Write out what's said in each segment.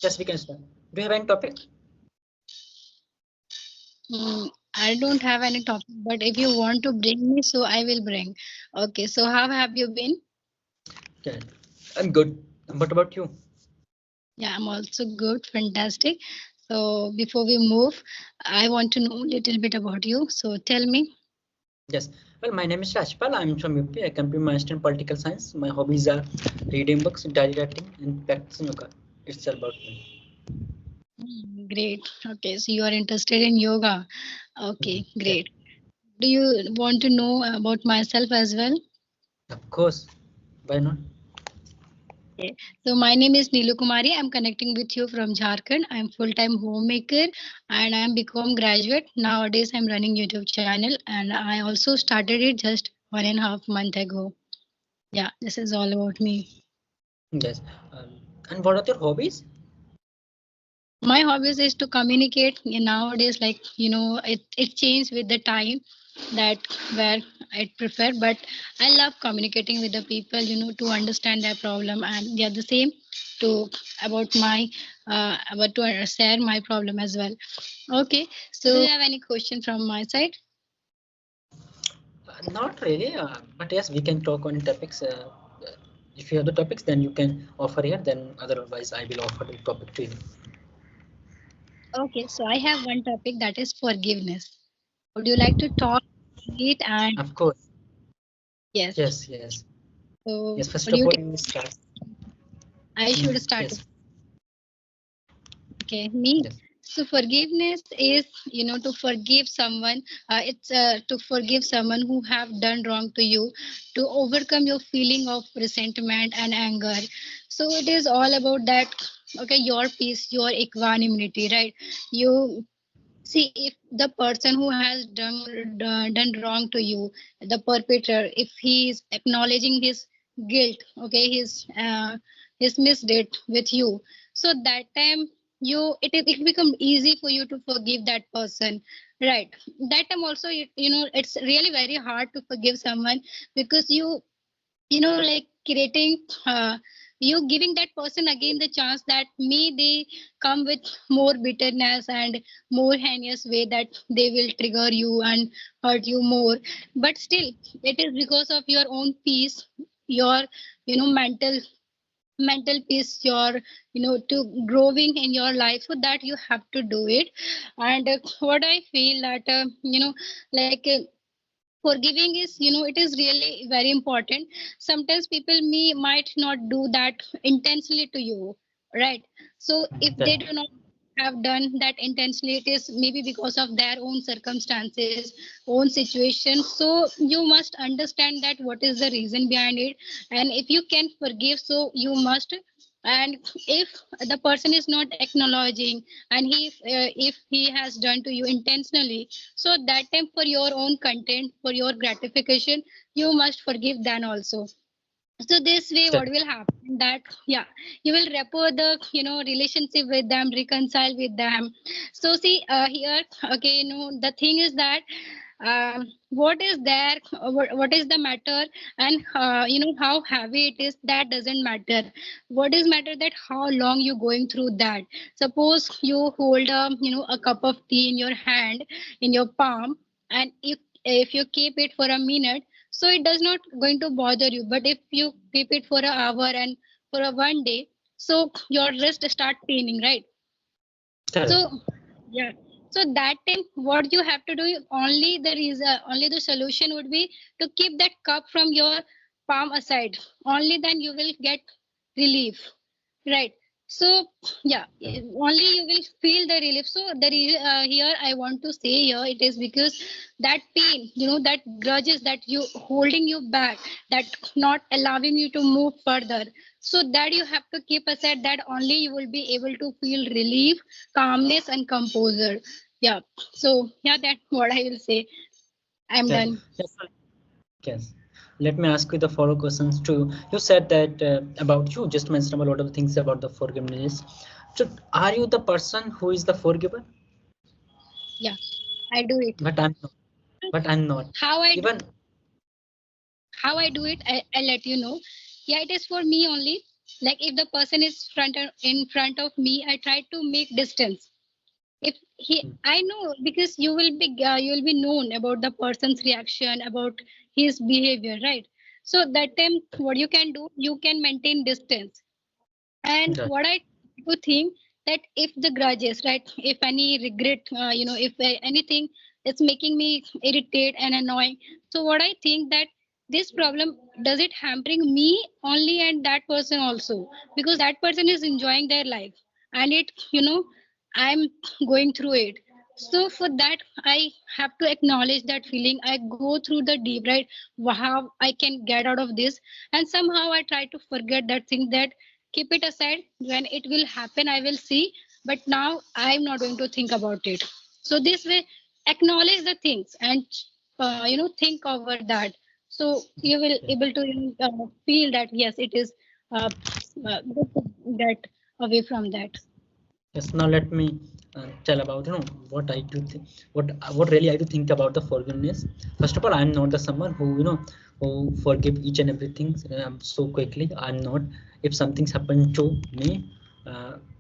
Yes, we can start. Do you have any topic? I don't have any topic, but if you want to bring me, so I will bring. Okay, so how have you been? Yeah, I'm good. What about you? Yeah, I'm also good, fantastic. So before we move, I want to know a little bit about you. So tell me. Yes. Well, my name is Rajpal. I'm from UP. I complete my master in political science. My hobbies are reading books, diary writing, and practicing yoga. It's all about me. Great. Okay, so you are interested in yoga. Okay, Yeah, great. Do you want to know about myself as well? of course. Why not? Okay. So my name is Neelu Kumari. I'm connecting with you from Jharkhand. I'm full-time homemaker and I'm become graduate. Nowadays I'm running YouTube channel and I also started it just 1.5 months ago. Yeah, this is all about me. Yes. And what are your hobbies? My hobbies is to communicate. Nowadays, like it changed with the time that where I prefer, but I love communicating with the people. To understand their problem, and yeah, the same to about my about to share my problem as well. Okay, so do you have any question from my side? Not really. But yes, we can talk on topics. If you have the topics, then you can offer here. Then otherwise, I will offer the topic to you. Okay, so I have one topic that is forgiveness. Would you like to talk it? And Of course. yes, Yes. Yes. so Yes. First what do of you all, think? you start. I should start. Yes. Okay, me. Yes. So forgiveness is, to forgive someone. It's to forgive someone who have done wrong to you, to overcome your feeling of resentment and anger. So it is all about that. Okay, your peace, your equanimity, right? You see if the person who has done wrong to you, the perpetrator, if he is acknowledging his guilt, okay, his misdeed with you, so that time it become easy for you to forgive that person, right? That time also it's really very hard to forgive someone because like creating you giving that person again the chance that may they come with more bitterness and more heinous way that they will trigger you and hurt you more, but still it is because of your own peace, your mental peace, your to growing in your life, so that you have to do it. And what I feel that like forgiving is it is really very important. Sometimes people might not do that intentionally to you, right? So if Yeah. they do not have done that intentionally, it is maybe because of their own circumstances, own situation. So you must understand that what is the reason behind it, and if you can forgive, so you must. And if the person is not acknowledging, and if he has done to you intentionally, so that time for your own content, for your gratification, you must forgive then also. So this way what will happen that yeah, you will rapport the relationship with them, reconcile with them. So see here, okay, the thing is that what is there, what is the matter, and how heavy it is, that doesn't matter. What is matter that how long you going through that. Suppose you hold a cup of tea in your hand, in your palm, and if you keep it for a minute, so it does not going to bother you. But if you keep it for an hour and for a 1 day, so your wrist start paining, right? So Correct. yeah, so that time what you have to do, only the solution would be to keep that cup from your palm aside. Only then you will get relief, right? So yeah, only you will feel the relief. So here I want to say here, it is because that pain, that grudges that you holding you back, that not allowing you to move further, so that you have to keep aside, that only you will be able to feel relief, calmness and composure. Yeah, so yeah, that's what I will say. I'm Yes. done. Yes. Yes. Let me ask you the follow questions too. You said that about you just mentioned a lot of things about the forgiveness. So, are you the person who is the forgiver? Yeah, I do it. But I'm not. But I'm not. how i Even how I do it, I let you know. Yeah, it is for me only. Like if the person is in front of me, I try to make distance. If he, I know, because you will be known about the person's reaction, about his behavior, right? So that time what you can do, you can maintain distance. And Right. what I do think, that if the grudges, right, if any regret, if anything is making me irritate and annoying, so what I think, that this problem, does it hampering me only and that person also, because that person is enjoying their life, and it, I'm going through it. So for that, I have to acknowledge that feeling, I go through the deep, right, how I can get out of this. And somehow I try to forget that thing, that keep it aside, when it will happen I will see, but now I'm not going to think about it. So this way, acknowledge the things and think over that, so you will Yeah. able to feel that yes, it is good to get away from that. Yes. Now let me tell about what I do think, what really I do think about the forgiveness. First of all, I'm not the someone who who forgive each and everything so quickly. I'm not. If something's happened to me,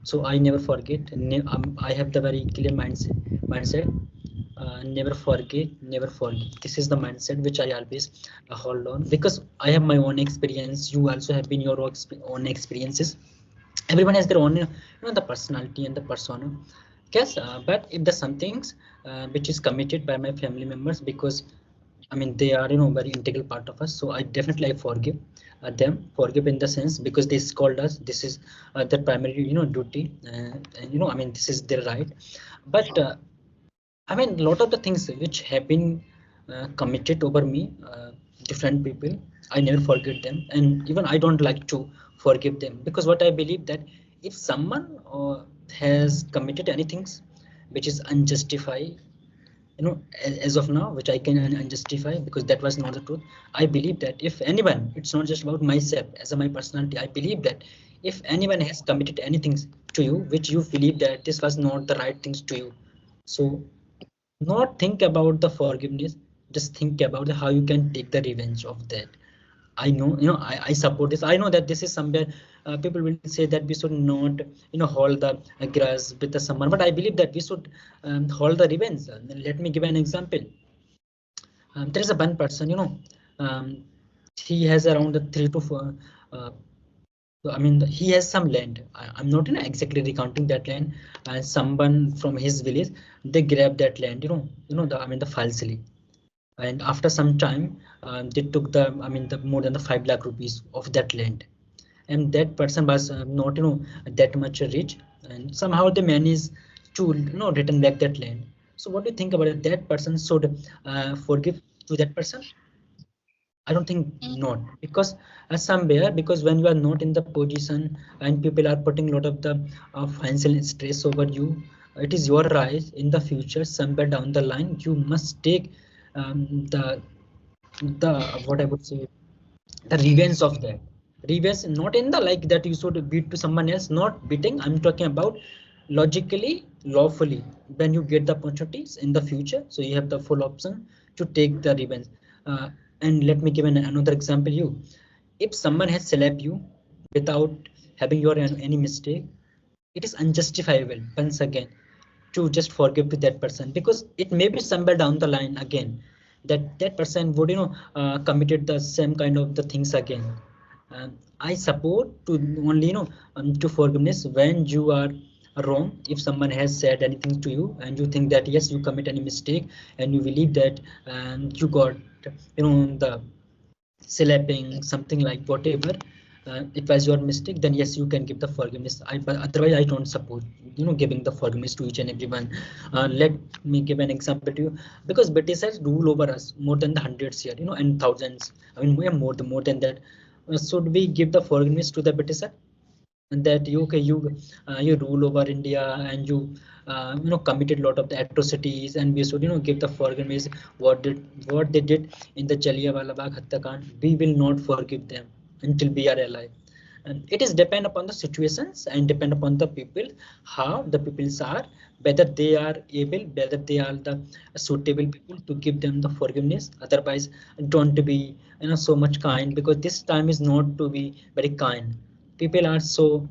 so I never forget. I have the very clear mindset. Never forget, never forget. This is the mindset which I always hold on, because I have my own experience. You also have been your own experiences. Everyone has their own the personality and the persona. Yes, but if there's some things which is committed by my family members, because I mean they are very integral part of us, so I definitely I forgive them. Forgive in the sense, because they called us, this is their primary duty, and I mean this is their right. But I mean, a lot of the things which have been committed over me, different people, I never forget them, and even I don't like to forgive them, because what I believe that if someone has committed anything which is unjustified, as of now, which I can unjustify, because that was not the truth. I believe that if anyone, it's not just about myself as a my personality. I believe that if anyone has committed anything to you, which you believe that this was not the right things to you, so not think about the forgiveness, just think about how you can take the revenge of that. I know, I support this. I know that this is somewhere people will say that we should not hold the grudge with the someone, but I believe that we should hold the revenge. Let me give an example. There is a one person, um, he has around 3 to 4 uh, so, I mean, he has some land. I'm not exactly recounting that land. And someone from his village, they grab that land. I mean, the falsely. And after some time, they took the, I mean, the more than the 5 lakh rupees of that land. And that person was not, that much rich. And somehow they managed to, return back that land. So, what do you think about it? That person should forgive to that person? I don't think not, because somewhere, because when you are not in the position and people are putting a lot of the financial stress over you, it is your right in the future, somewhere down the line, you must take the what I would say, the revenge of that. Revenge not in the like that you should beat to someone else, not beating. I'm talking about logically, lawfully. When you get the opportunities in the future, so you have the full option to take the revenge. And let me give another example. If someone has slapped you without having your any mistake, it is unjustifiable once again to just forgive to that person, because it may be somewhere down the line again that that person would committed the same kind of the things again. I support to only to forgiveness when you are wrong. If someone has said anything to you and you think that yes, you commit any mistake, and you believe that you got the slapping, something like whatever, it was your mistake, then yes, you can give the forgiveness. But otherwise, I don't support giving the forgiveness to each and everyone. Let me give an example to you, because British has rule over us more than the hundreds here, and thousands. I mean, we are more than that. Should we give the forgiveness to the British? And that you okay, you rule over India, and you committed a lot of the atrocities, and we should give the forgiveness. What they did in the Jallianwala Bagh Hatyakannd, we will not forgive them until we are alive. And it is depend upon the situations and depend upon the people, how the peoples are, whether they are able, whether they are the suitable people to give them the forgiveness. Otherwise, don't be so much kind, because this time is not to be very kind. people are so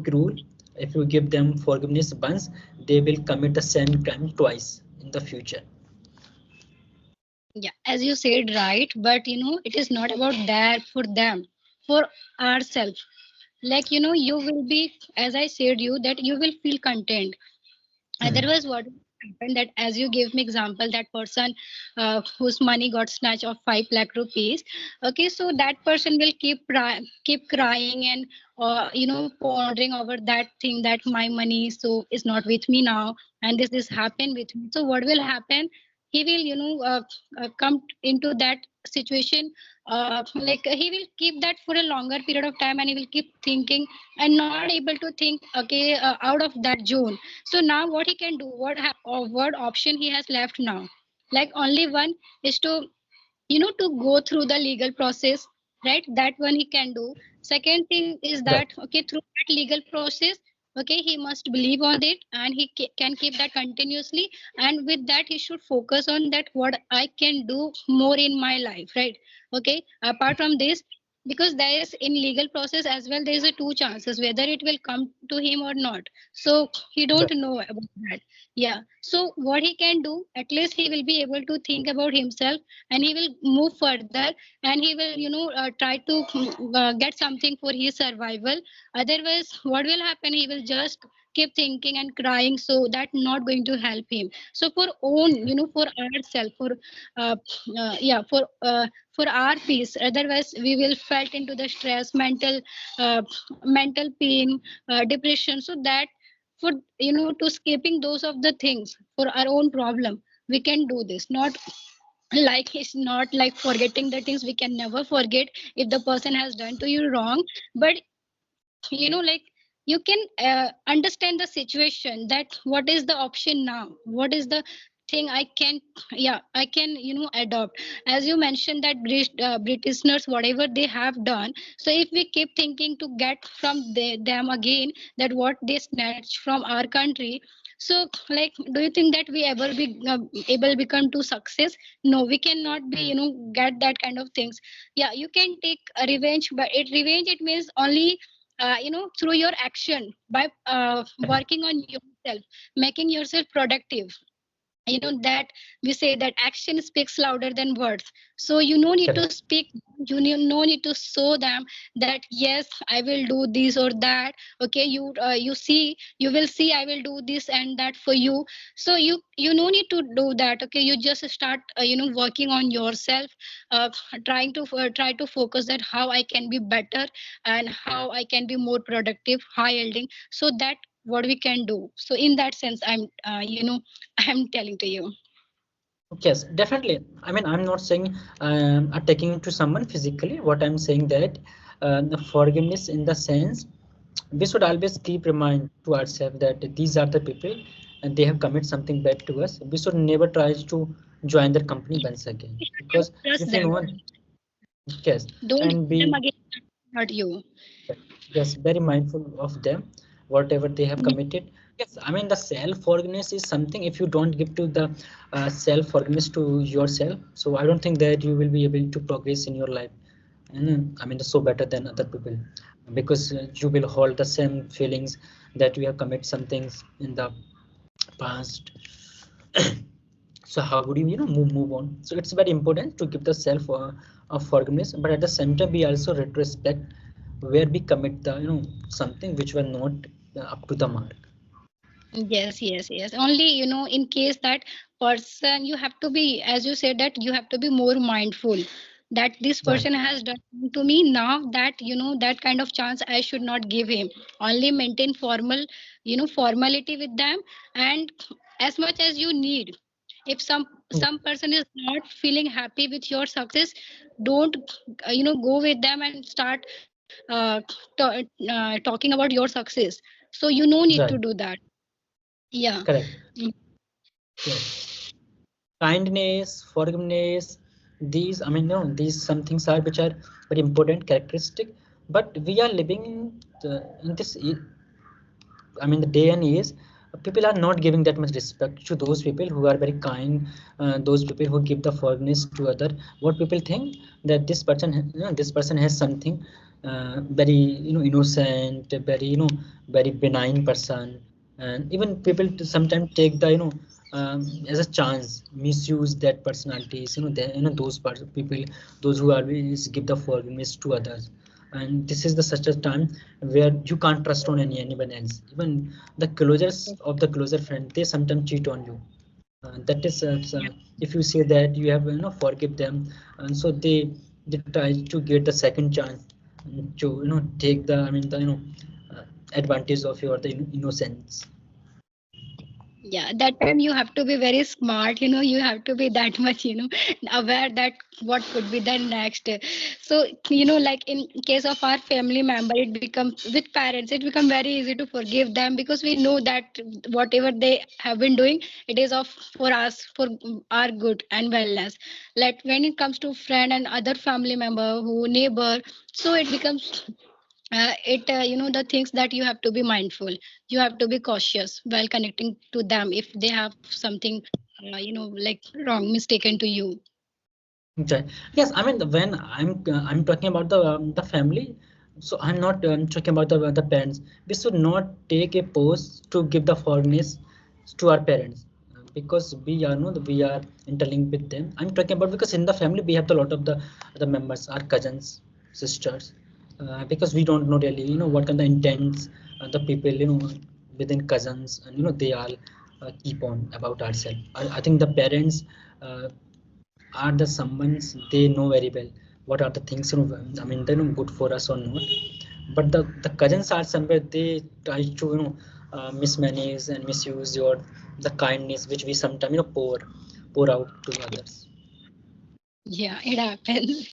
cruel. If you give them forgiveness once, they will commit the same crime twice in the future. Yeah, as you said, right, but it is not about that for them, for ourselves. Like, you will be, as I said you, that you will feel content. Otherwise, what will happen, that as you gave me example, that person whose money got snatched of 5 lakh rupees. Okay, so that person will keep crying and pondering over that thing, that my money so is not with me now, and this happened with me. So what will happen, he will come into that situation, like he will keep that for a longer period of time, and he will keep thinking and not able to think, okay, out of that zone. So now what he can do, what option he has left now? Like only one is to to go through the legal process, right? That one he can do. Second thing is Right. that, okay, through that legal process, okay, he must believe on it, and he can keep that continuously. And with that, he should focus on that, what I can do more in my life, right? Okay, apart from this, because there is in legal process as well, there is a two chances whether it will come to him or not. So he don't Right. know about that. Yeah, so what he can do, at least he will be able to think about himself, and he will move further, and he will try to get something for his survival. Otherwise, what will happen, he will just keep thinking and crying, so that not going to help him. So for own, for ourselves, uh, yeah, for our peace. Otherwise, we will felt into the stress, mental pain, depression. So that, for to escaping those of the things for our own problem, we can do this. Not like, it's not like forgetting the things, we can never forget if the person has done to you wrong. But like, you can understand the situation, that what is the option now, what is the thing I can, yeah, I can adopt. As you mentioned that Britishers, whatever they have done, so if we keep thinking to get from them again, that what they snatched from our country, so like, do you think that we ever be able become to success? No, we cannot be get that kind of things. Yeah, you can take a revenge, but revenge, it means only through your action, by working on yourself, making yourself productive. That we say that action speaks louder than words. So you no need to Correct. speak, no need to show them that yes, I will do this or that. Okay, you will see, I will do this and that for you. So you no need to do that. Okay, you just start working on yourself, uh, try to focus that how I can be better, and how I can be more productive, high yielding, so that what we can do. So in that sense, I'm telling to you. Yes, definitely. I mean, I'm not saying attacking to someone physically. What I'm saying that the forgiveness in the sense, we should always keep remind to ourselves that these are the people and they have committed something bad to us. We should never try to join their company once again, You should because not trust if you them. know, yes, Don't and use them be, again, not you. yes, very mindful of them, whatever they have Mm. committed. Yes, I mean the self forgiveness is something, if you don't give to the self forgiveness to yourself, so I don't think that you will be able to progress in your life. And I mean so better than other people, because you will hold the same feelings that you have committed some things in the past. So how would you move on? So it's very important to give the self of forgiveness, but at the same time we also retrospect where we commit the something which were not up to the mark. Yes, yes, yes. Only, in case that person, you have to be, as you said, that you have to be more mindful that this Right. person has done to me. Now that, that kind of chance I should not give him. Only maintain formality with them, and as much as you need. If some person is not feeling happy with your success, don't go with them and start talking about your success. So you no need to Right. do that. Yeah. Correct. Mm. Yes. Kindness, forgiveness, these, I mean, these some things are which are very important characteristic, but we are living in this I mean, the day and age, people are not giving that much respect to those people who are very kind, those people who give the forgiveness to other. What people think that this person, this person has something. very innocent, very very benign person, and even people sometimes take the as a chance misuse that personalities, those people, those who always give the forgiveness to others. And this is the such a time where you can't trust on anyone else. Even the closest of the closer friend, they sometimes cheat on you. That is if you say that you have forgive them, and so they try to get the second chance to take the the advantage of your the innocence. Yeah, that time you have to be very smart, you have to be that much, aware that what could be the next. So, like in case of our family member, it becomes with parents, it becomes very easy to forgive them because we know that whatever they have been doing, it is of for us, for our good and wellness. Like when it comes to friend and other family member who neighbor, so it becomes it the things that you have to be mindful, you have to be cautious while connecting to them if they have something like wrong mistaken to you. Okay. Yes, I mean when I'm talking about the family, so I'm not talking about the parents. We should not take a pause to give the forgiveness to our parents, because we are we are interlinked with them. I'm talking about because in the family we have a lot of the members, our cousins, sisters, because we don't know really what kind of intents the people within cousins, and they all keep on about ourselves. I think the parents. Are the someone's they know very well what are the things they know good for us or not. But the cousins are somewhere they try to mismanage and misuse your the kindness which we sometimes pour out to others. Yeah, it happens.